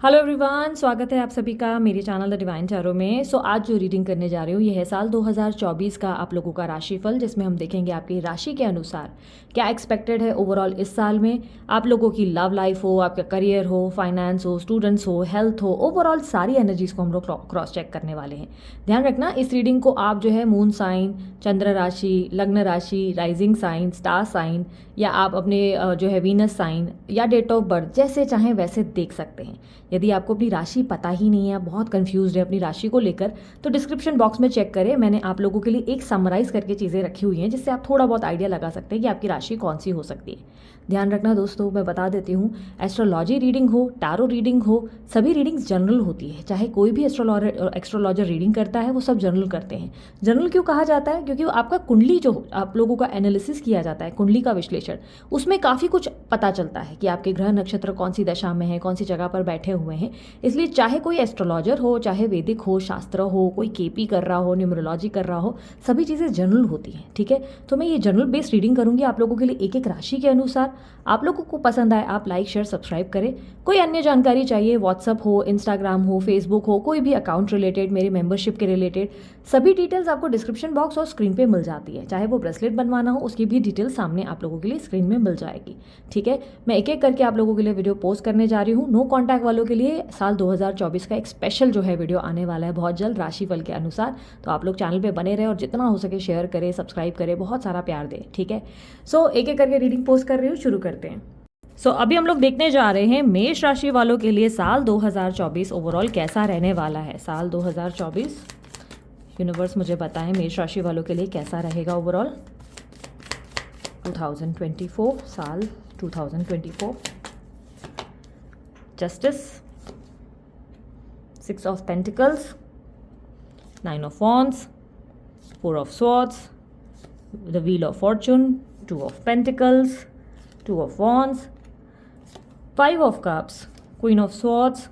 Hello everyone, स्वागत है आप सभी का मेरे चैनल द डिवाइन टैरो में। आज जो रीडिंग करने जा रही हूँ ये है साल 2024 का आप लोगों का राशिफल, जिसमें हम देखेंगे आपकी राशि के अनुसार क्या एक्सपेक्टेड है ओवरऑल इस साल में। आप लोगों की लव लाइफ हो, आपका करियर हो, फाइनेंस हो, स्टूडेंट्स हो, हेल्थ हो, ओवरऑल सारी एनर्जीज को हम लोग क्रॉस चेक करने वाले हैं। ध्यान रखना, इस रीडिंग को आप जो है मून साइन, चंद्र राशि, लग्न राशि, राइजिंग साइन, स्टार साइन, या आप अपने जो है वीनस साइन या डेट ऑफ बर्थ जैसे चाहें वैसे देख सकते हैं। यदि आपको अपनी राशि पता ही नहीं है, आप बहुत कंफ्यूज्ड है अपनी राशि को लेकर, तो डिस्क्रिप्शन बॉक्स में चेक करें। मैंने आप लोगों के लिए एक समराइज करके चीज़ें रखी हुई हैं जिससे आप थोड़ा बहुत आइडिया लगा सकते हैं कि आपकी राशि कौन सी हो सकती है। ध्यान रखना दोस्तों, मैं बता देती हूँ, एस्ट्रोलॉजी रीडिंग हो, टारो रीडिंग हो, सभी रीडिंग्स जनरल होती है। चाहे कोई भी एस्ट्रोलॉजर रीडिंग करता है वो सब जनरल करते हैं। जनरल क्यों कहा जाता है? क्योंकि आपका कुंडली जो आप लोगों का एनालिसिस किया जाता है, कुंडली का विश्लेषण, उसमें काफ़ी कुछ पता चलता है कि आपके ग्रह नक्षत्र कौन सी दशा में है, कौन सी जगह पर बैठे हुए हैं। इसलिए चाहे कोई एस्ट्रोलॉजर हो, चाहे वैदिक हो, शास्त्र हो, कोई केपी कर रहा हो, न्यूमरोलॉजी कर रहा हो, सभी चीज़ें जनरल होती हैं। ठीक है, तो मैं ये जनरल बेस्ड रीडिंग करूंगी आप लोगों के लिए एक एक राशि के अनुसार। आप लोगों को पसंद आए आप लाइक शेयर सब्सक्राइब करें। कोई अन्य जानकारी चाहिए, व्हाट्सअप हो, इंस्टाग्राम हो, फेसबुक हो, कोई भी अकाउंट रिलेटेड, मेरे मेंबरशिप के रिलेटेड, सभी डिटेल्स आपको डिस्क्रिप्शन बॉक्स और स्क्रीन पे मिल जाती है। चाहे वो ब्रेसलेट बनवाना हो, उसकी भी डिटेल सामने आप लोगों के लिए स्क्रीन में मिल जाएगी। ठीक है, मैं एक एक करके आप लोगों के लिए वीडियो पोस्ट करने जा रही हूँ। नो कॉन्टैक्ट वालों के लिए साल 2024 का एक स्पेशल जो है वीडियो आने वाला है बहुत जल्द राशिफल के अनुसार। तो आप लोग चैनल पे बने रहे और जितना हो सके शेयर करें, सब्सक्राइब करें, बहुत सारा प्यार दें। ठीक है, एक एक करके रीडिंग पोस्ट कर रही हूँ, शुरू करते हैं। अभी हम लोग देखने जा रहे हैं मेष राशि वालों के लिए साल 2024 ओवरऑल कैसा रहने वाला है। साल 2024 यूनिवर्स मुझे बताएं मेष राशि वालों के लिए कैसा रहेगा ओवरऑल 2024 साल 2024। Justice, 6 of pentacles, 9 of wands, 4 of swords, the wheel of Fortune, 2 of pentacles, 2 of wands, 5 of cups, queen of swords,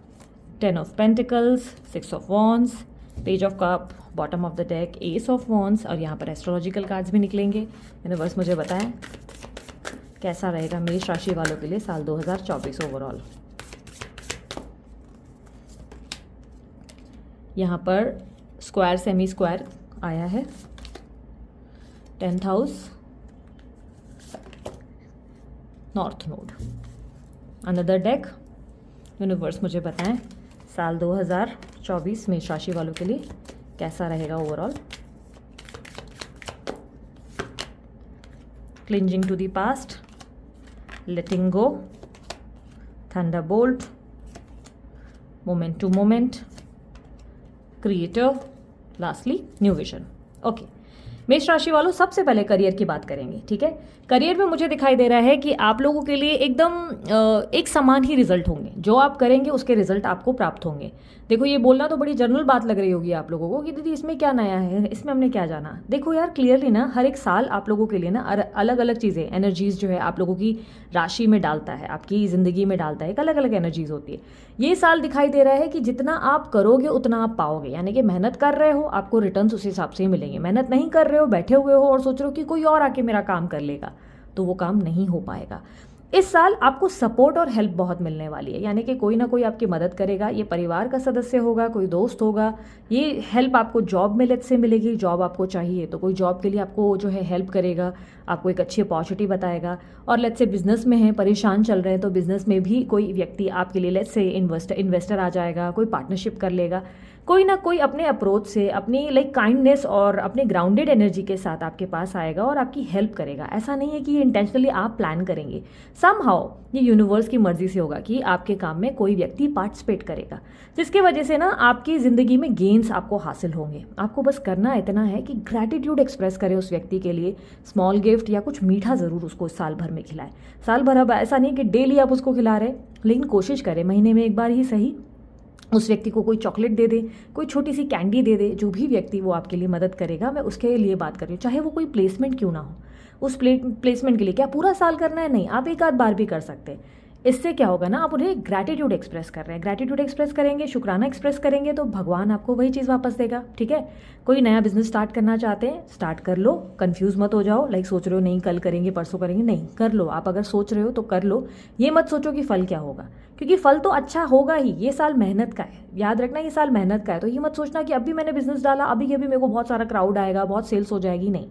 10 of pentacles, 6 of wands, page of cup, bottom of the deck, S of wands, और यहाँ पर astrological cards भी निकलेंगे। Universe मुझे बताएं कैसा रहेगा मेष राशि वालों के लिए साल 2024 ओवरऑल। यहाँ पर स्क्वायर सेमी स्क्वायर आया है, 10th house, north node. Another deck, universe मुझे बताएं साल 2024 मेष राशि वालों के लिए कैसा रहेगा overall. Cleansing to the past, letting go, thunderbolt, moment to moment, creator, lastly new vision. Okay, मेष राशि वालों सबसे पहले करियर की बात करेंगे। ठीक है, करियर में मुझे दिखाई दे रहा है कि आप लोगों के लिए एकदम एक समान ही रिजल्ट होंगे। जो आप करेंगे उसके रिजल्ट आपको प्राप्त होंगे। देखो, ये बोलना तो बड़ी जनरल बात लग रही होगी आप लोगों को कि दीदी इसमें क्या नया है, इसमें हमने क्या जाना। देखो यार, क्लियरली ना हर एक साल आप लोगों के लिए ना अलग अलग चीज़ें, एनर्जीज जो है आप लोगों की राशि में डालता है, आपकी ज़िंदगी में डालता है। एक अलग अलग एनर्जीज होती है। ये साल दिखाई दे रहा है कि जितना आप करोगे उतना आप पाओगे। यानी कि मेहनत कर रहे हो, आपको रिटर्न्स उस हिसाब से ही मिलेंगे। मेहनत नहीं कर रहे हो, बैठे हुए हो और सोच रहे हो कि कोई और आके मेरा काम कर लेगा, तो वो काम नहीं हो पाएगा। इस साल आपको सपोर्ट और हेल्प बहुत मिलने वाली है। यानी कि कोई ना कोई आपकी मदद करेगा। ये परिवार का सदस्य होगा, कोई दोस्त होगा। ये हेल्प आपको जॉब में लेट से मिलेगी। जॉब आपको चाहिए तो कोई जॉब के लिए आपको जो है हेल्प करेगा, आपको एक अच्छी अपॉर्चुनिटी बताएगा। और लेट से बिजनेस में है, परेशान चल रहे हैं, तो बिजनेस में भी कोई व्यक्ति आपके लिए लेट से इन्वेस्टर आ जाएगा, कोई पार्टनरशिप कर लेगा। कोई ना कोई अपने अप्रोच से, अपनी काइंडनेस और अपने ग्राउंडेड एनर्जी के साथ आपके पास आएगा और आपकी हेल्प करेगा। ऐसा नहीं है कि ये इंटेंशनली आप प्लान करेंगे। समहाउ ये यूनिवर्स की मर्जी से होगा कि आपके काम में कोई व्यक्ति पार्टिसिपेट करेगा, जिसकी वजह से ना आपकी ज़िंदगी में गेन्स आपको हासिल होंगे। आपको बस करना इतना है कि ग्रैटिट्यूड एक्सप्रेस करें उस व्यक्ति के लिए। स्मॉल गिफ्ट या कुछ मीठा ज़रूर उसको साल भर में खिलाएं। साल भर, अब ऐसा नहीं कि डेली आप उसको खिला रहे, लेकिन कोशिश करें महीने में एक बार ही सही उस व्यक्ति को कोई चॉकलेट दे दे, कोई छोटी सी कैंडी दे दे। जो भी व्यक्ति वो आपके लिए मदद करेगा, मैं उसके लिए बात कर रही हूँ, चाहे वो कोई प्लेसमेंट क्यों ना हो। उस प्लेसमेंट के लिए क्या पूरा साल करना है? नहीं, आप एक आध बार भी कर सकते हैं। इससे क्या होगा ना, आप उन्हें ग्रैटिट्यूड एक्सप्रेस कर रहे हैं, ग्रैटिट्यूड एक्सप्रेस करेंगे, शुक्राना एक्सप्रेस करेंगे तो भगवान आपको वही चीज़ वापस देगा। ठीक है, कोई नया बिजनेस स्टार्ट करना चाहते हैं, स्टार्ट कर लो, कंफ्यूज मत हो जाओ, लाइक सोच रहे हो नहीं कल करेंगे परसों करेंगे, नहीं, कर लो। आप अगर सोच रहे हो तो कर लो, ये मत सोचो कि फल क्या होगा, क्योंकि फल तो अच्छा होगा ही। ये साल मेहनत का है, याद रखना, ये साल मेहनत का है। तो ये मत सोचना कि अभी मैंने बिजनेस डाला, अभी के अभी मेरे को बहुत सारा क्राउड आएगा, बहुत सेल्स हो जाएगी, नहीं।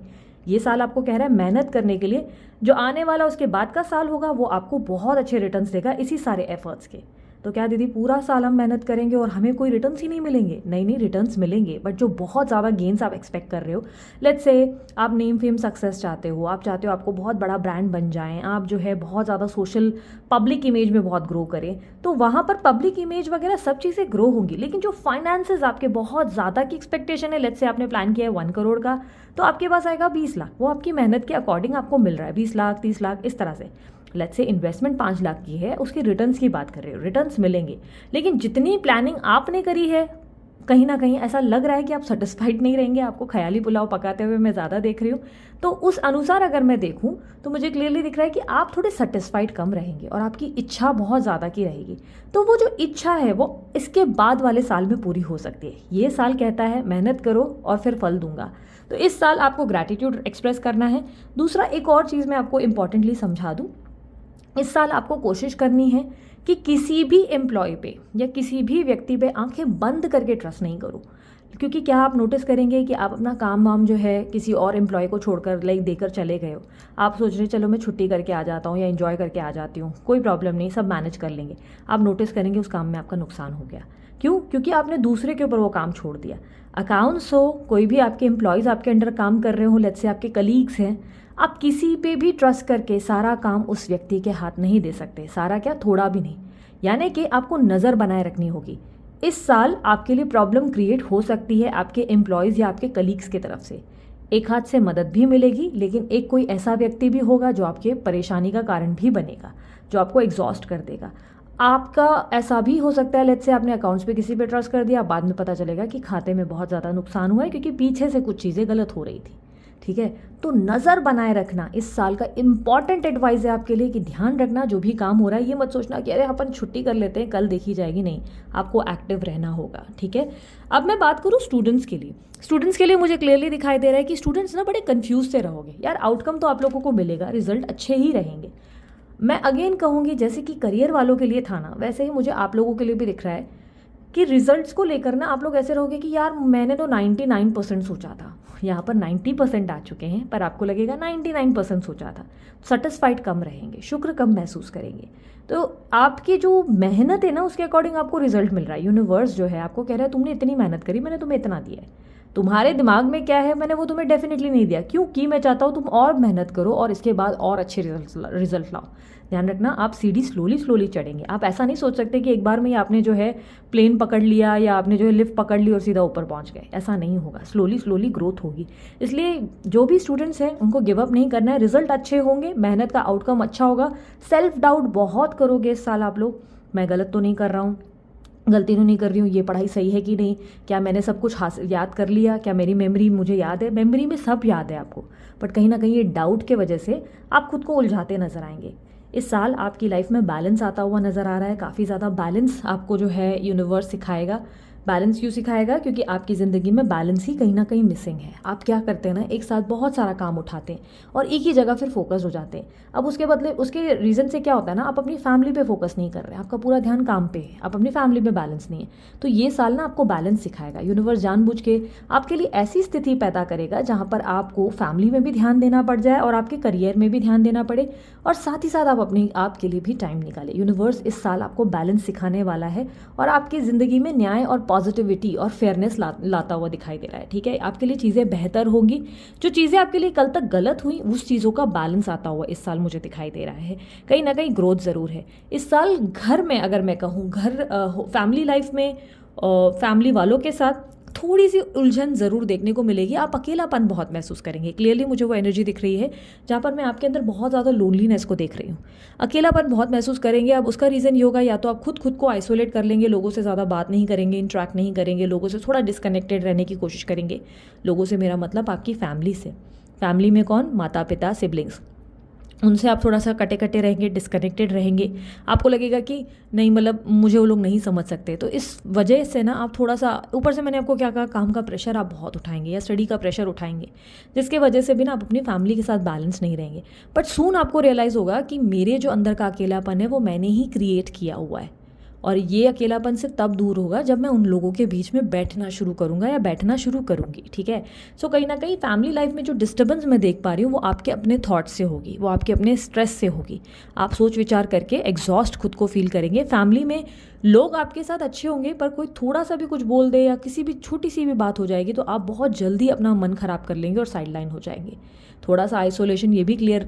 ये साल आपको कह रहा है मेहनत करने के लिए। जो आने वाला उसके बाद का साल होगा वो आपको बहुत अच्छे रिटर्न्स देगा इसी सारे एफर्ट्स के। तो क्या दीदी पूरा साल हम मेहनत करेंगे और हमें कोई रिटर्न्स ही नहीं मिलेंगे? नहीं नहीं, रिटर्न्स मिलेंगे, बट जो बहुत ज़्यादा गेन्स आप एक्सपेक्ट कर रहे हो, लेट्स से आप नेम फेम सक्सेस चाहते हो, आप चाहते हो आपको बहुत बड़ा ब्रांड बन जाएं, आप जो है बहुत ज़्यादा सोशल पब्लिक इमेज में बहुत ग्रो करें, तो वहाँ पर पब्लिक इमेज वगैरह सब चीज़ें ग्रो होंगी। लेकिन जो फाइनेंसेस आपके बहुत ज़्यादा की एक्सपेक्टेशन है, लेट्स से आपने प्लान किया है 1 करोड़ का, तो आपके पास आएगा 20 लाख, वो आपकी मेहनत के अकॉर्डिंग आपको मिल रहा है, 20 लाख 30 लाख इस तरह से। लेट्स से इन्वेस्टमेंट 5 लाख की है, उसके रिटर्न्स की बात कर रहे हो, रिटर्न्स मिलेंगे। लेकिन जितनी प्लानिंग आपने करी है, कहीं ना कहीं ऐसा लग रहा है कि आप सेटिस्फाइड नहीं रहेंगे, आपको ख्याली पुलाव पकाते हुए मैं ज़्यादा देख रही हूँ। तो उस अनुसार अगर मैं देखूँ तो मुझे क्लियरली दिख रहा है कि आप थोड़े सेटिस्फाइड कम रहेंगे और आपकी इच्छा बहुत ज़्यादा की रहेगी। तो वो जो इच्छा है वो इसके बाद वाले साल में पूरी हो सकती है। ये साल कहता है मेहनत करो और फिर फल दूंगा, तो इस साल आपको ग्रैटिट्यूड एक्सप्रेस करना है। दूसरा, एक और चीज़ मैं आपको इंपॉर्टेंटली समझा दूँ, इस साल आपको कोशिश करनी है कि किसी भी एम्प्लॉय पे या किसी भी व्यक्ति पे आंखें बंद करके ट्रस्ट नहीं करो। क्योंकि क्या आप नोटिस करेंगे कि आप अपना काम वाम जो है किसी और एम्प्लॉय को छोड़कर लाइक देकर चले गए हो, आप सोच रहे चलो मैं छुट्टी करके आ जाता हूँ या एंजॉय करके आ जाती हूँ, कोई प्रॉब्लम नहीं, सब मैनेज कर लेंगे। आप नोटिस करेंगे उस काम में आपका नुकसान हो गया। क्यों? क्योंकि आपने दूसरे के ऊपर वो काम छोड़ दिया। अकाउंट्स हो, कोई भी आपके एम्प्लॉयज़ आपके अंडर काम कर रहे हो, लेट्स से आपके कलीग्स हैं, आप किसी पे भी ट्रस्ट करके सारा काम उस व्यक्ति के हाथ नहीं दे सकते, सारा क्या, थोड़ा भी नहीं। यानी कि आपको नज़र बनाए रखनी होगी। इस साल आपके लिए प्रॉब्लम क्रिएट हो सकती है आपके एम्प्लॉयज़ या आपके कलीग्स की तरफ से। एक हाथ से मदद भी मिलेगी, लेकिन एक कोई ऐसा व्यक्ति भी होगा जो आपके परेशानी का कारण भी बनेगा, जो आपको एग्जॉस्ट कर देगा। आपका ऐसा भी हो सकता है, लेट्स से आपने अकाउंट्स पे किसी पे ट्रस्ट कर दिया, बाद में पता चलेगा कि खाते में बहुत ज़्यादा नुकसान हुआ है क्योंकि पीछे से कुछ चीज़ें गलत हो रही थी। ठीक है, तो नज़र बनाए रखना इस साल का इंपॉर्टेंट एडवाइस है आपके लिए कि ध्यान रखना जो भी काम हो रहा है। ये मत सोचना कि अरे अपन छुट्टी कर लेते हैं कल देखी जाएगी, नहीं, आपको एक्टिव रहना होगा। ठीक है, अब मैं बात करूँ स्टूडेंट्स के लिए। स्टूडेंट्स के लिए मुझे क्लियरली दिखाई दे रहा है कि स्टूडेंट्स ना बड़े कन्फ्यूज से रहोगे यार। आउटकम तो आप लोगों को मिलेगा, रिजल्ट अच्छे ही रहेंगे। मैं अगेन कहूँगी जैसे कि करियर वालों के लिए था ना, वैसे ही मुझे आप लोगों के लिए भी दिख रहा है कि रिजल्ट्स को लेकर ना आप लोग ऐसे रहोगे कि यार मैंने तो 99% सोचा था, यहाँ पर 90% आ चुके हैं, पर आपको लगेगा 99% सोचा था। सेटिस्फाइड कम रहेंगे, शुक्र कम महसूस करेंगे। तो आपकी जो मेहनत है ना उसके अकॉर्डिंग आपको रिजल्ट मिल रहा है। यूनिवर्स जो है आपको कह रहा है तुमने इतनी मेहनत करी, मैंने तुम्हें इतना दिया है। तुम्हारे दिमाग में क्या है, मैंने वो तुम्हें डेफिनेटली नहीं दिया, क्योंकि मैं चाहता हूँ तुम और मेहनत करो और इसके बाद और अच्छे रिजल्ट लाओ। ध्यान रखना, आप सीढ़ी स्लोली चढ़ेंगे। आप ऐसा नहीं सोच सकते कि एक बार में ही आपने जो है प्लेन पकड़ लिया या आपने जो है लिफ्ट पकड़ ली और सीधा ऊपर पहुंच गए, ऐसा नहीं होगा। स्लोली ग्रोथ होगी। इसलिए जो भी स्टूडेंट्स हैं उनको गिव अप नहीं करना है। रिजल्ट अच्छे होंगे, मेहनत का आउटकम अच्छा होगा। सेल्फ डाउट बहुत करोगे इस साल आप लोग, मैं गलत तो नहीं कर रहा हूँ, गलती तो नहीं कर रही हूँ, ये पढ़ाई सही है कि नहीं, क्या मैंने सब कुछ हासिल याद कर लिया, क्या मेरी मेमोरी मुझे याद है। मेमोरी में सब याद है आपको, बट कहीं ना कहीं ये डाउट के वजह से आप खुद को उलझाते नजर आएंगे। इस साल आपकी लाइफ में बैलेंस आता हुआ नज़र आ रहा है, काफ़ी ज़्यादा बैलेंस आपको जो है यूनिवर्स सिखाएगा। बैलेंस क्यों सिखाएगा? क्योंकि आपकी ज़िंदगी में बैलेंस ही कहीं ना कहीं मिसिंग है। आप क्या करते हैं ना, एक साथ बहुत सारा काम उठाते हैं और एक ही जगह फिर फोकस हो जाते हैं। अब उसके बदले उसके रीज़न से क्या होता है ना, आप अपनी फैमिली पे फोकस नहीं कर रहे हैं, आपका पूरा ध्यान काम पे है, आप अपनी फैमिली में बैलेंस नहीं है। तो ये साल ना आपको बैलेंस सिखाएगा। यूनिवर्स जानबूझ के आपके लिए ऐसी स्थिति पैदा करेगा जहाँ पर आपको फैमिली में भी ध्यान देना पड़ जाए और आपके करियर में भी ध्यान देना पड़े, और साथ ही साथ आप अपने आप के लिए भी टाइम निकालें। यूनिवर्स इस साल आपको बैलेंस सिखाने वाला है और आपकी ज़िंदगी में न्याय और पॉजिटिविटी और फेयरनेस लाता हुआ दिखाई दे रहा है। ठीक है, आपके लिए चीज़ें बेहतर होंगी। जो चीज़ें आपके लिए कल तक गलत हुई उस चीज़ों का बैलेंस आता हुआ इस साल मुझे दिखाई दे रहा है। कहीं ना कहीं ग्रोथ ज़रूर है इस साल। घर में अगर मैं कहूँ, घर फैमिली लाइफ में फैमिली वालों के साथ थोड़ी सी उलझन ज़रूर देखने को मिलेगी। आप अकेलापन बहुत महसूस करेंगे। क्लियरली मुझे वो एनर्जी दिख रही है जहाँ पर मैं आपके अंदर बहुत ज़्यादा लोनलीनेस को देख रही हूँ। अकेलापन बहुत महसूस करेंगे। अब उसका रीज़न ये होगा, या तो आप खुद को आइसोलेट कर लेंगे, लोगों से ज़्यादा बात नहीं करेंगे, इंटरेक्ट नहीं करेंगे, लोगों से थोड़ा डिस्कनेक्टेड रहने की कोशिश करेंगे। लोगों से मेरा मतलब आपकी फैमिली से। फैमिली में कौन? माता पिता, सिबलिंग्स। उनसे आप थोड़ा सा कटे कटे रहेंगे, डिस्कनेक्टेड रहेंगे, आपको लगेगा कि नहीं मतलब मुझे वो लोग नहीं समझ सकते। तो इस वजह से ना आप थोड़ा सा, ऊपर से मैंने आपको क्या कहा, काम का प्रेशर आप बहुत उठाएंगे या स्टडी का प्रेशर उठाएंगे, जिसके वजह से भी ना आप अपनी फैमिली के साथ बैलेंस नहीं रहेंगे। बट सून आपको रियलाइज़ होगा कि मेरे जो अंदर का अकेलापन है वो मैंने ही क्रिएट किया हुआ है, और ये अकेलापन से तब दूर होगा जब मैं उन लोगों के बीच में बैठना शुरू करूँगा या बैठना शुरू करूँगी। ठीक है, सो कहीं ना कहीं फैमिली लाइफ में जो डिस्टर्बेंस मैं देख पा रही हूँ वो आपके अपने थॉट्स से होगी, वो आपके अपने स्ट्रेस से होगी। आप सोच विचार करके एग्जॉस्ट खुद को फील करेंगे। फैमिली में लोग आपके साथ अच्छे होंगे, पर कोई थोड़ा सा भी कुछ बोल दे या किसी भी छोटी सी भी बात हो जाएगी तो आप बहुत जल्दी अपना मन खराब कर लेंगे और साइडलाइन हो जाएंगे। थोड़ा सा आइसोलेशन ये भी क्लियर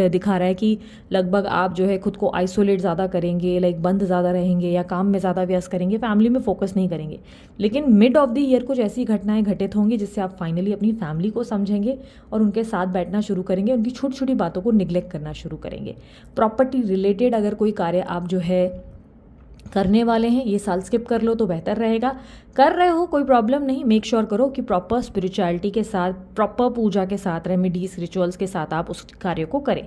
दिखा रहा है कि लगभग आप जो है खुद को आइसोलेट ज़्यादा करेंगे, लाइक बंद ज़्यादा रहेंगे या काम में ज़्यादा व्यस्त करेंगे, फैमिली में फोकस नहीं करेंगे। लेकिन मिड ऑफ द ईयर कुछ ऐसी घटनाएं घटित होंगी जिससे आप फाइनली अपनी फैमिली को समझेंगे और उनके साथ बैठना शुरू करेंगे, उनकी छोटी छोटी बातों को निग्लेक्ट करना शुरू करेंगे। प्रॉपर्टी रिलेटेड अगर कोई कार्य आप जो है करने वाले हैं, ये साल स्किप कर लो तो बेहतर रहेगा। कर रहे हो कोई प्रॉब्लम नहीं, मेक श्योर करो कि प्रॉपर स्पिरिचुअलिटी के साथ, प्रॉपर पूजा के साथ, रेमेडीज रिचुअल्स के साथ आप उस कार्य को करें।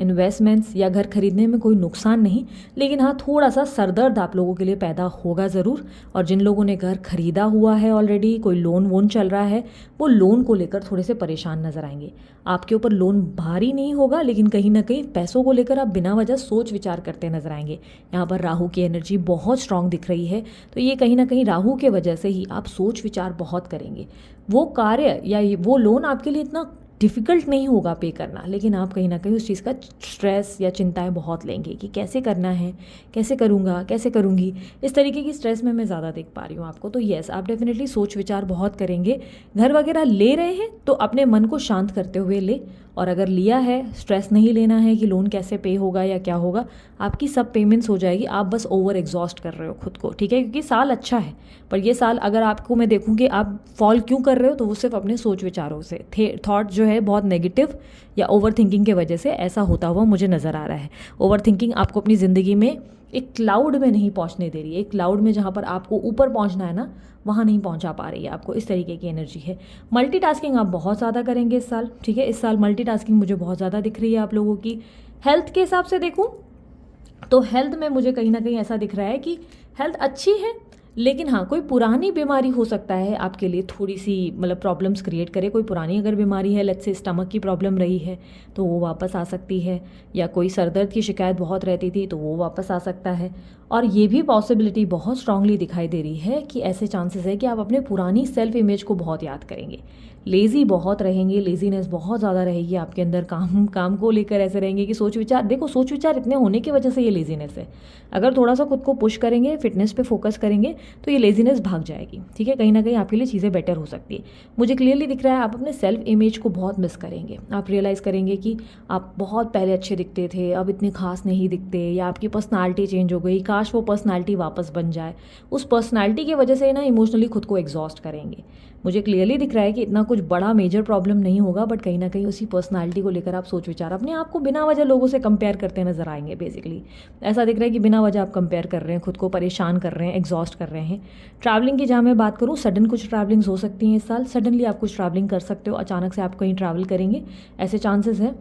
इन्वेस्टमेंट्स या घर खरीदने में कोई नुकसान नहीं, लेकिन हाँ थोड़ा सा सरदर्द आप लोगों के लिए पैदा होगा ज़रूर। और जिन लोगों ने घर खरीदा हुआ है ऑलरेडी, कोई लोन वोन चल रहा है, वो लोन को लेकर थोड़े से परेशान नजर आएंगे। आपके ऊपर लोन भारी नहीं होगा, लेकिन कहीं ना कहीं पैसों को लेकर आप बिना वजह सोच विचार करते नजर आएंगे। यहाँ पर राहु की एनर्जी बहुत स्ट्रांग दिख रही है, तो ये कहीं ना कहीं राहु के वजह से ही आप सोच विचार बहुत करेंगे। वो कार्य या वो लोन आपके लिए इतना डिफ़िकल्ट नहीं होगा पे करना, लेकिन आप कहीं ना कहीं उस चीज़ का स्ट्रेस या चिंताएं बहुत लेंगे कि कैसे करना है, कैसे करूँगा, कैसे करूँगी। इस तरीके की स्ट्रेस में मैं ज़्यादा देख पा रही हूँ आपको। तो येस, आप डेफिनेटली सोच विचार बहुत करेंगे। घर वगैरह ले रहे हैं तो अपने मन को शांत करते हुए ले, और अगर लिया है, स्ट्रेस नहीं लेना है कि लोन कैसे पे होगा या क्या होगा, आपकी सब पेमेंट्स हो जाएगी। आप बस ओवर एग्जॉस्ट कर रहे हो खुद को, ठीक है, क्योंकि साल अच्छा है, पर ये साल अगर आपको मैं देखूँ कि आप फॉल क्यों कर रहे हो, तो वो सिर्फ अपने सोच विचारों से थॉट जो है बहुत नेगेटिव या ओवर थिंकिंग के वजह से ऐसा होता हुआ मुझे नज़र आ रहा है। ओवर थिंकिंग आपको अपनी ज़िंदगी में एक क्लाउड में नहीं पहुंचने दे रही है। एक क्लाउड में जहाँ पर आपको ऊपर पहुंचना है ना, वहाँ नहीं पहुंचा पा रही है आपको। इस तरीके की एनर्जी है। मल्टीटास्किंग आप बहुत ज़्यादा करेंगे इस साल, ठीक है। इस साल मल्टीटास्किंग मुझे बहुत ज़्यादा दिख रही है आप लोगों की। हेल्थ के हिसाब से देखूँ तो हेल्थ में मुझे कहीं ना कहीं ऐसा दिख रहा है कि हेल्थ अच्छी है, लेकिन हाँ कोई पुरानी बीमारी हो सकता है आपके लिए थोड़ी सी मतलब प्रॉब्लम्स क्रिएट करे। कोई पुरानी अगर बीमारी है, लेट्स से स्टमक की प्रॉब्लम रही है तो वो वापस आ सकती है, या कोई सरदर्द की शिकायत बहुत रहती थी तो वो वापस आ सकता है। और ये भी पॉसिबिलिटी बहुत स्ट्रांगली दिखाई दे रही है कि ऐसे चांसेस है कि आप अपने पुरानी सेल्फ इमेज को बहुत याद करेंगे। लेज़ी बहुत रहेंगे, लेज़ीनेस बहुत ज़्यादा रहेगी आपके अंदर। काम को लेकर ऐसे रहेंगे कि सोच विचार, देखो सोच विचार इतने होने की वजह से ये लेज़ीनेस है। अगर थोड़ा सा खुद को पुश करेंगे, फिटनेस पे फोकस करेंगे तो ये लेज़ीनेस भाग जाएगी, ठीक है। कहीं ना कहीं आपके लिए चीज़ें बेटर हो सकती है। मुझे क्लियरली दिख रहा है आप अपने सेल्फ इमेज को बहुत मिस करेंगे। आप रियलाइज़ करेंगे कि आप बहुत पहले अच्छे दिखते थे, अब इतने खास नहीं दिखते, या आपकी पर्सनालिटी चेंज हो गई। काश वो पर्सनालिटी वापस बन जाए। उस पर्सनालिटी की वजह से ना इमोशनली खुद को एग्जॉस्ट करेंगे। मुझे क्लियरली दिख रहा है कि इतना कुछ बड़ा मेजर प्रॉब्लम नहीं होगा, बट कहीं ना कहीं उसी पर्सनालिटी को लेकर आप सोच विचार, अपने आप को बिना वजह लोगों से कंपेयर करते नजर आएंगे। बेसिकली ऐसा दिख रहा है कि बिना वजह आप कंपेयर कर रहे हैं, खुद को परेशान कर रहे हैं, एग्जॉस्ट कर रहे हैं। ट्रैवलिंग की जहाँ मैं बात करूँ, सडन कुछ ट्रैवलिंग्स हो सकती हैं इस साल। सडनली आप कुछ ट्रैवलिंग कर सकते हो, अचानक से आप कहीं ट्रैवल करेंगे, ऐसे चांसेस हैं।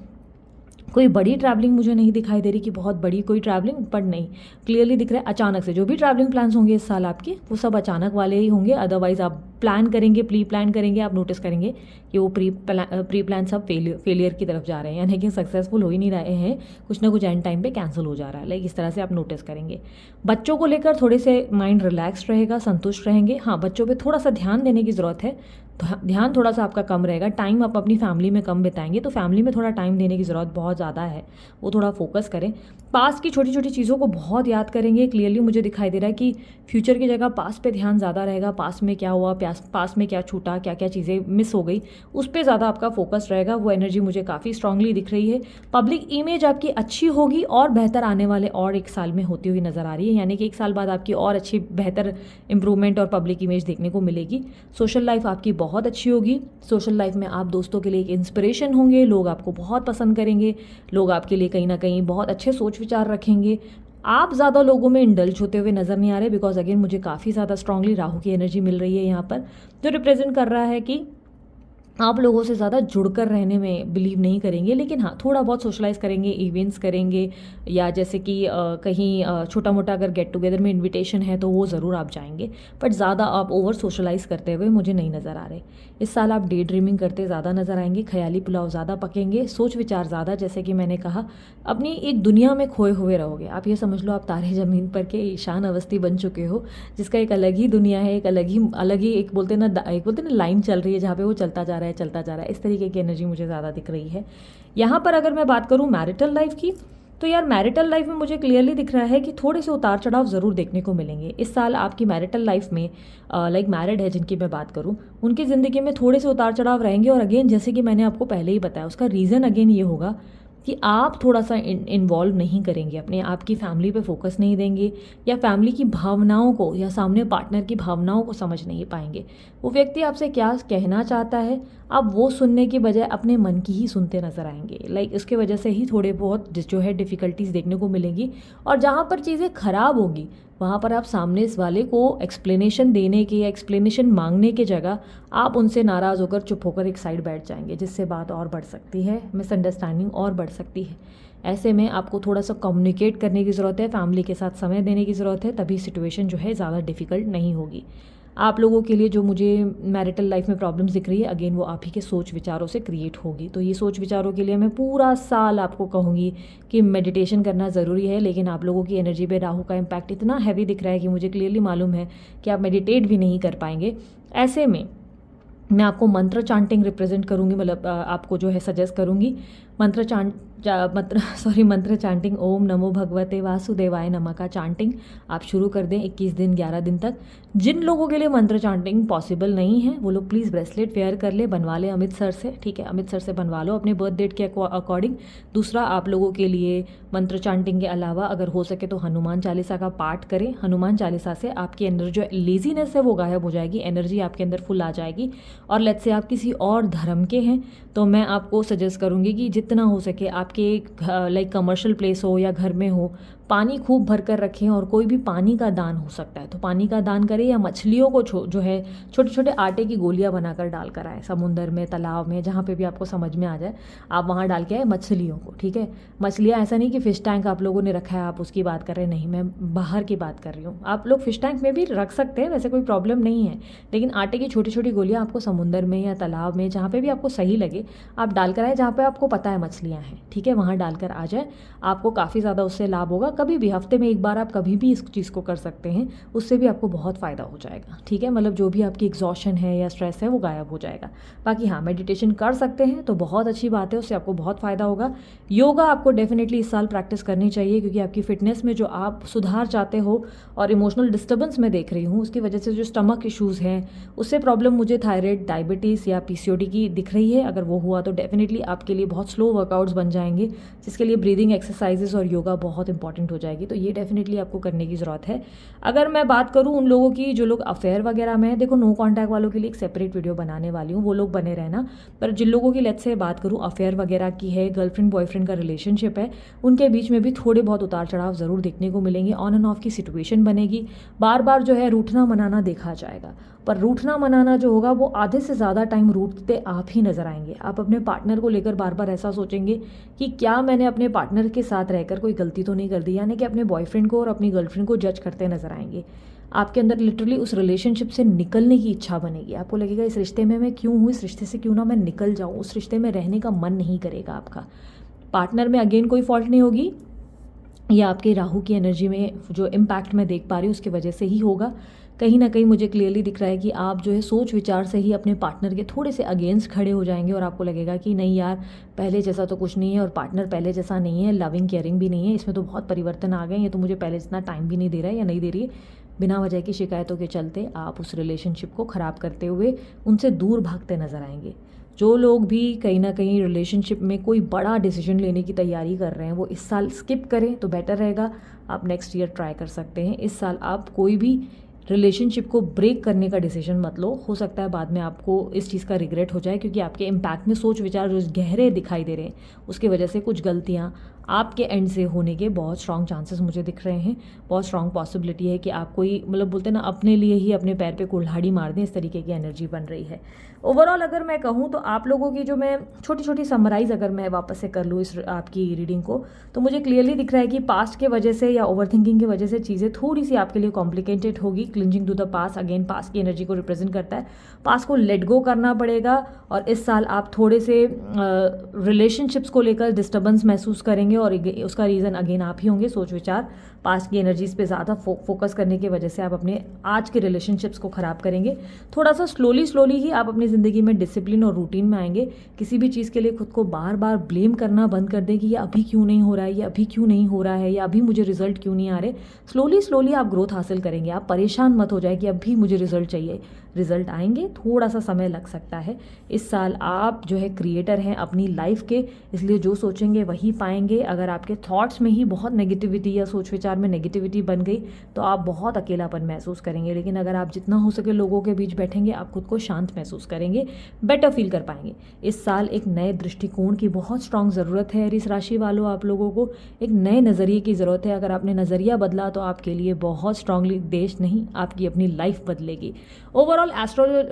कोई बड़ी ट्रैवलिंग मुझे नहीं दिखाई दे रही कि बहुत बड़ी कोई ट्रैवलिंग, पर नहीं, क्लियरली दिख रहा है अचानक से जो भी ट्रैवलिंग प्लान्स होंगे इस साल आपके, वो सब अचानक वाले ही होंगे। अदरवाइज आप प्लान करेंगे, प्री प्लान करेंगे, आप नोटिस करेंगे कि वो प्री प्लान सब फेलियर की तरफ जा रहे हैं, यानी कि सक्सेसफुल हो ही नहीं रहे हैं, कुछ ना कुछ एंड टाइम पे कैंसिल हो जा रहा है। लाइक इस तरह से आप नोटिस करेंगे। बच्चों को लेकर थोड़े से माइंड रिलैक्स रहेगा, संतुष्ट रहेंगे। हाँ, बच्चों पे थोड़ा सा ध्यान देने की ज़रूरत है, तो ध्यान थोड़ा सा आपका कम रहेगा। टाइम आप अपनी फैमिली में कम बिताएंगे, तो फैमिली में थोड़ा टाइम देने की ज़रूरत बहुत ज़्यादा है, वो थोड़ा फोकस करें। पास्ट की छोटी छोटी चीज़ों को बहुत याद करेंगे। क्लियरली मुझे दिखाई दे रहा है कि फ्यूचर की जगह पास्ट पे ध्यान ज़्यादा रहेगा। पास्ट में क्या हुआ, पास्ट में क्या छूटा, क्या क्या चीज़ें मिस हो गई, उस पर ज़्यादा आपका फोकस रहेगा। वो एनर्जी मुझे काफ़ी स्ट्रांगली दिख रही है। पब्लिक इमेज आपकी अच्छी होगी और बेहतर आने वाले और एक साल में होती हुई नज़र आ रही है, यानी कि एक साल बाद आपकी और अच्छी बेहतर इंप्रूवमेंट और पब्लिक इमेज देखने को मिलेगी। सोशल लाइफ आपकी बहुत अच्छी होगी। सोशल लाइफ में आप दोस्तों के लिए एक इंस्पिरेशन होंगे, लोग आपको बहुत पसंद करेंगे, लोग आपके लिए कहीं ना कहीं बहुत अच्छे सोच विचार रखेंगे। आप ज़्यादा लोगों में इंडल्ज होते हुए नज़र नहीं आ रहे, बिकॉज अगेन मुझे काफ़ी ज़्यादा स्ट्रांगली राहु की एनर्जी मिल रही है यहाँ पर, जो रिप्रेजेंट कर रहा है कि आप लोगों से ज़्यादा जुड़कर रहने में बिलीव नहीं करेंगे, लेकिन हाँ थोड़ा बहुत सोशलाइज़ करेंगे, इवेंट्स करेंगे, या जैसे कि कहीं छोटा मोटा अगर गेट टुगेदर में इनविटेशन है तो वो ज़रूर आप जाएंगे, बट ज़्यादा आप ओवर सोशलाइज़ करते हुए मुझे नहीं नज़र आ रहे। इस साल आप डे ड्रीमिंग करते ज़्यादा नज़र आएंगे, ख्याली पुलाव ज़्यादा पकेंगे, सोच विचार ज़्यादा, जैसे कि मैंने कहा अपनी एक दुनिया में खोए हुए रहोगे। आप ये समझ लो आप तारे ज़मीन पर के ईशान अवस्थी बन चुके हो, जिसका एक अलग ही दुनिया है, एक अलग ही एक बोलते ना लाइन चल रही है जहाँ पे वो चलता जा रहा है चलता जा रहा है। इस तरीके की एनर्जी मुझे ज़्यादा दिख रही है। यहाँ पर अगर मैं बात करूँ मैरिटल लाइफ की, तो यार मैरिटल लाइफ में मुझे क्लियरली दिख रहा है कि थोड़े से उतार चढ़ाव ज़रूर देखने को मिलेंगे इस साल आपकी मैरिटल लाइफ में। लाइक मैरिड है जिनकी मैं बात करूँ, उनकी ज़िंदगी में थोड़े से उतार चढ़ाव रहेंगे। और अगेन जैसे कि मैंने आपको पहले ही बताया, उसका रीज़न अगेन ये होगा कि आप थोड़ा सा इन्वॉल्व नहीं करेंगे, अपने आप की फैमिली पे फोकस नहीं देंगे, या फैमिली की भावनाओं को या सामने पार्टनर की भावनाओं को समझ नहीं पाएंगे। वो व्यक्ति आपसे क्या कहना चाहता है आप वो सुनने की बजाय अपने मन की ही सुनते नजर आएंगे। लाइक इसके वजह से ही थोड़े बहुत जो है डिफ़िकल्टीज देखने को मिलेंगी। और जहाँ पर चीज़ें खराब होगी वहाँ पर आप सामने इस वाले को एक्सप्लेनेशन देने के या एक्सप्लेनेशन मांगने की जगह आप उनसे नाराज़ होकर चुप होकर एक साइड बैठ जाएंगे, जिससे बात और बढ़ सकती है, मिसअंडरस्टैंडिंग और बढ़ सकती है। ऐसे में आपको थोड़ा सा कम्युनिकेट करने की ज़रूरत है, फैमिली के साथ समय देने की ज़रूरत है, तभी सिचुएशन जो है ज़्यादा डिफ़िकल्ट नहीं होगी। आप लोगों के लिए जो मुझे मैरिटल लाइफ में प्रॉब्लम्स दिख रही है, अगेन वो आप ही के सोच विचारों से क्रिएट होगी। तो ये सोच विचारों के लिए मैं पूरा साल आपको कहूँगी कि मेडिटेशन करना ज़रूरी है, लेकिन आप लोगों की एनर्जी पे राहु का इम्पैक्ट इतना हैवी दिख रहा है कि मुझे क्लियरली मालूम है कि आप मेडिटेट भी नहीं कर पाएंगे। ऐसे में मैं आपको मंत्र चांटिंग रिप्रेजेंट करूँगी, मतलब आपको जो है सजेस्ट करूँगी मंत्र चांटिंग ओम नमो भगवते वासुदेवाय नमः का चांटिंग आप शुरू कर दें 21 दिन 11 दिन तक। जिन लोगों के लिए मंत्र चांटिंग पॉसिबल नहीं है वो लोग प्लीज़ ब्रेसलेट वेयर कर ले, बनवा ले अमित सर से, ठीक है, अमित सर से बनवा लो अपने बर्थ डेट के अकॉर्डिंग। दूसरा, आप लोगों के लिए मंत्र चांटिंग के अलावा अगर हो सके तो हनुमान चालीसा का पाठ करें। हनुमान चालीसा से आपके अंदर जो लेजीनेस है वो गायब हो जाएगी, एनर्जी आपके अंदर फुल आ जाएगी। और लेट्स से आप किसी और धर्म के हैं तो मैं आपको सजेस्ट करूँगी कि जितना हो सके आपके लाइक कमर्शियल प्लेस हो या घर में हो, पानी खूब भर कर रखें और कोई भी पानी का दान हो सकता है तो पानी का दान करें, या मछलियों को जो है छोटे छोटे आटे की गोलियां बनाकर डाल कर आए, समुंदर में, तालाब में, जहाँ पे भी आपको समझ में आ जाए आप वहाँ डाल के आए मछलियों को, ठीक है। मछलियाँ ऐसा नहीं कि फ़िश टैंक आप लोगों ने रखा है आप उसकी बात कर रहे हैं, नहीं, मैं बाहर की बात कर रही हूँ। आप लोग फ़िश टैंक में भी रख सकते हैं, वैसे कोई प्रॉब्लम नहीं है, लेकिन आटे की छोटी छोटी गोलियाँ आपको समुंदर में या तालाब में जहाँ पर भी आपको सही लगे आप डाल कर आए, जहाँ पर आपको पता है मछलियाँ हैं, ठीक है, वहाँ डालकर आ जाए। आपको काफ़ी ज़्यादा उससे लाभ होगा। कभी भी हफ्ते में एक बार आप कभी भी इस चीज़ को कर सकते हैं, उससे भी आपको बहुत फ़ायदा हो जाएगा, ठीक है। मतलब जो भी आपकी एग्जॉशन है या स्ट्रेस है वो गायब हो जाएगा। बाकी हाँ, मेडिटेशन कर सकते हैं तो बहुत अच्छी बात है, उससे आपको बहुत फ़ायदा होगा। योगा आपको डेफिनेटली इस साल प्रैक्टिस करनी चाहिए, क्योंकि आपकी फिटनेस में जो आप सुधार चाहते हो और इमोशनल डिस्टर्बेंस में देख रही हूँ उसकी वजह से जो स्टमक इशूज़ हैं उससे प्रॉब्लम मुझे थायराइड, डायबिटीज़ या पीसीओडी की दिख रही है। अगर वो हुआ तो डेफिनेटली आपके लिए बहुत स्लो वर्कआउट्स बन जाएंगे, जिसके लिए ब्रीदिंग एक्सरसाइजेस और योगा बहुत इंपॉर्टेंट हो जाएगी। तो ये डेफिनेटली आपको करने की ज़रूरत है। अगर मैं बात करूँ उन लोगों की जो लोग अफेयर वगैरह में, देखो नो कॉन्टैक्ट वालों के लिए एक सेपरेट वीडियो बनाने वाली हूँ, वो लोग बने रहना। पर जिन लोगों की लेट्स से बात करूँ अफेयर वगैरह की है, गर्लफ्रेंड बॉयफ्रेंड का रिलेशनशिप है, उनके बीच में भी थोड़े बहुत उतार चढ़ाव ज़रूर देखने को मिलेंगे। ऑन एंड ऑफ की सिचुएशन बनेगी, बार बार जो है रूठना मनाना देखा जाएगा। पर रूठना मनाना जो होगा वो आधे से ज़्यादा टाइम रूठते आप ही नज़र आएंगे। आप अपने पार्टनर को लेकर बार बार ऐसा सोचेंगे कि क्या मैंने अपने पार्टनर के साथ रहकर कोई गलती तो नहीं कर दी, यानी कि अपने बॉयफ्रेंड को और अपनी गर्लफ्रेंड को जज करते नजर आएंगे। आपके अंदर लिटरली उस रिलेशनशिप से निकलने की इच्छा बनेगी। आपको लगेगा इस रिश्ते में मैं क्यों हूँ, इस रिश्ते से क्यों ना मैं निकल जाऊँ, उस रिश्ते में रहने का मन नहीं करेगा आपका। पार्टनर में अगेन कोई फॉल्ट नहीं होगी, या आपके राहु की एनर्जी में जो इम्पैक्ट मैं देख पा रही हूँ उसकी वजह से ही होगा। कहीं ना कहीं मुझे क्लियरली दिख रहा है कि आप जो है सोच विचार से ही अपने पार्टनर के थोड़े से अगेंस्ट खड़े हो जाएंगे, और आपको लगेगा कि नहीं यार पहले जैसा तो कुछ नहीं है, और पार्टनर पहले जैसा नहीं है, लविंग केयरिंग भी नहीं है, इसमें तो बहुत परिवर्तन आ गए, ये तो मुझे पहले जितना टाइम भी नहीं दे रहा है या नहीं दे रही है। बिना वजह की शिकायतों के चलते आप उस रिलेशनशिप को ख़राब करते हुए उनसे दूर भागते नजर आएंगे। जो लोग भी कहीं ना कहीं रिलेशनशिप में कोई बड़ा डिसीजन लेने की तैयारी कर रहे हैं वो इस साल स्किप करें तो बेटर रहेगा। आप नेक्स्ट ईयर ट्राई कर सकते हैं। इस साल आप कोई भी रिलेशनशिप को ब्रेक करने का डिसीजन मत लो, हो सकता है बाद में आपको इस चीज़ का रिग्रेट हो जाए, क्योंकि आपके इम्पैक्ट में सोच विचार जो गहरे दिखाई दे रहे हैं उसकी वजह से कुछ गलतियाँ आपके एंड से होने के बहुत स्ट्रॉन्ग चांसेस मुझे दिख रहे हैं। बहुत स्ट्रॉन्ग पॉसिबिलिटी है कि आप कोई मतलब बोलते हैं ना अपने लिए ही अपने पैर पे कुल्हाड़ी मार दें, इस तरीके की एनर्जी बन रही है। ओवरऑल अगर मैं कहूँ तो आप लोगों की जो मैं छोटी छोटी समराइज अगर मैं वापस से कर लूँ इस आपकी रीडिंग को, तो मुझे क्लियरली दिख रहा है कि पास्ट के वजह से या ओवर थिंकिंग की वजह से चीज़ें थोड़ी सी आपके लिए कॉम्प्लिकेटेड होगी। Cleansing to the past, again past की एनर्जी को रिप्रेजेंट करता है। पास्ट को लेट गो करना पड़ेगा और इस साल आप थोड़े से रिलेशनशिप्स को लेकर डिस्टर्बेंस महसूस करेंगे और उसका रीज़न अगेन आप ही होंगे। सोच विचार पास्ट की एनर्जीज पे ज़्यादा फोकस करने की वजह से आप अपने आज के रिलेशनशिप्स को ख़राब करेंगे। थोड़ा सा स्लोली ही आप अपनी ज़िंदगी में डिसिप्लिन और रूटीन में आएंगे। किसी भी चीज़ के लिए खुद को बार बार ब्लेम करना बंद कर दें कि ये अभी क्यों नहीं हो रहा है, ये अभी क्यों नहीं हो रहा है, या अभी मुझे रिजल्ट क्यों नहीं आ रहे। स्लोली आप ग्रोथ हासिल करेंगे। आप परेशान मत हो जाए कि अभी मुझे रिजल्ट चाहिए। रिजल्ट आएंगे, थोड़ा सा समय लग सकता है। इस साल आप जो है क्रिएटर हैं अपनी लाइफ के, इसलिए जो सोचेंगे वही पाएंगे। अगर आपके थॉट्स में ही बहुत नेगेटिविटी या सोच विचार में नेगेटिविटी बन गई तो आप बहुत अकेलापन महसूस करेंगे। लेकिन अगर आप जितना हो सके लोगों के बीच बैठेंगे, आप खुद को शांत महसूस करेंगे, बेटर फील कर पाएंगे। इस साल एक नए दृष्टिकोण की बहुत स्ट्रांग ज़रूरत है। एरीज राशि वालों, आप लोगों को एक नए नज़रिए की ज़रूरत है। अगर आपने नज़रिया बदला तो आपके लिए बहुत स्ट्रांगली देश नहीं, आपकी अपनी लाइफ बदलेगी। ओवरऑल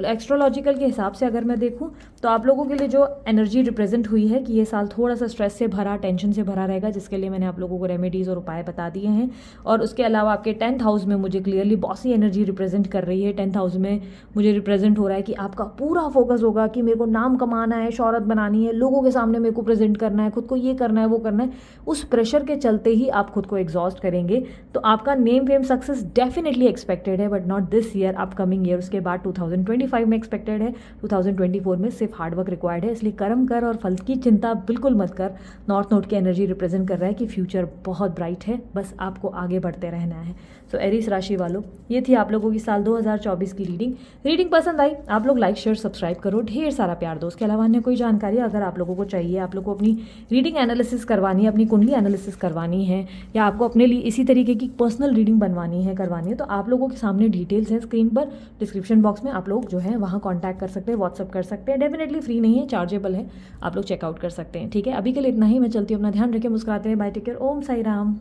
एस्ट्रोलॉजिकल के हिसाब से अगर मैं देखूं तो आप लोगों के लिए जो एनर्जी रिप्रेजेंट हुई है कि ये साल थोड़ा सा स्ट्रेस से भरा, टेंशन से भरा रहेगा, जिसके लिए मैंने आप लोगों को रेमेडीज़ और उपाय बता दिए हैं। और उसके अलावा आपके 10th हाउस में मुझे क्लियरली बॉसी एनर्जी रिप्रेजेंट कर रही है। 10th हाउस में मुझे रिप्रेजेंट हो रहा है कि आपका पूरा फोकस होगा कि मेरे को नाम कमाना है, शोहरत बनानी है, लोगों के सामने मेरे को प्रेजेंट करना है, खुद को ये करना है, वो करना है। उस प्रेशर के चलते ही आप खुद को एग्जॉस्ट करेंगे। तो आपका name fame success definitely expected है, but not this year, upcoming year. उसके बाद 2025 में एक्सपेक्टेड है। 2024 में सिर्फ हार्डवर्क रिक्वायर्ड है, इसलिए कर्म कर और फल की चिंता बिल्कुल मत कर। नॉर्थ नोड की एनर्जी रिप्रेजेंट कर रहा है कि फ्यूचर बहुत ब्राइट है, बस आपको आगे बढ़ते रहना है। सो एरीज राशि वालों, ये थी आप लोगों की साल 2024 की रीडिंग पसंद आई आप लोग लाइक शेयर सब्सक्राइब करो, ढेर सारा प्यार दो। उसके अलावा अन्य कोई जानकारी अगर आप लोगों को चाहिए, आप लोग को अपनी रीडिंग एनालिसिस करवानी है, अपनी कुंडली एनालिसिस करवानी है, या आपको अपने लिए इसी तरीके की पर्सनल रीडिंग करवानी है, तो आप लोगों के सामने डिटेल्स हैं स्क्रीन पर, डिस्क्रिप्शन बॉक्स में आप लोग जो है वहाँ कॉन्टैक्ट कर सकते हैं, व्हाट्सअप कर सकते हैं। डेफिनेटली फ्री नहीं है, चार्जेबल है, आप लोग चेकआउट कर सकते हैं। ठीक है, अभी के लिए इतना ही। मैं चलती हूँ, अपना ध्यान रखें, मुस्कुराते हैं, बाय, टेक केयर, ओम साई राम।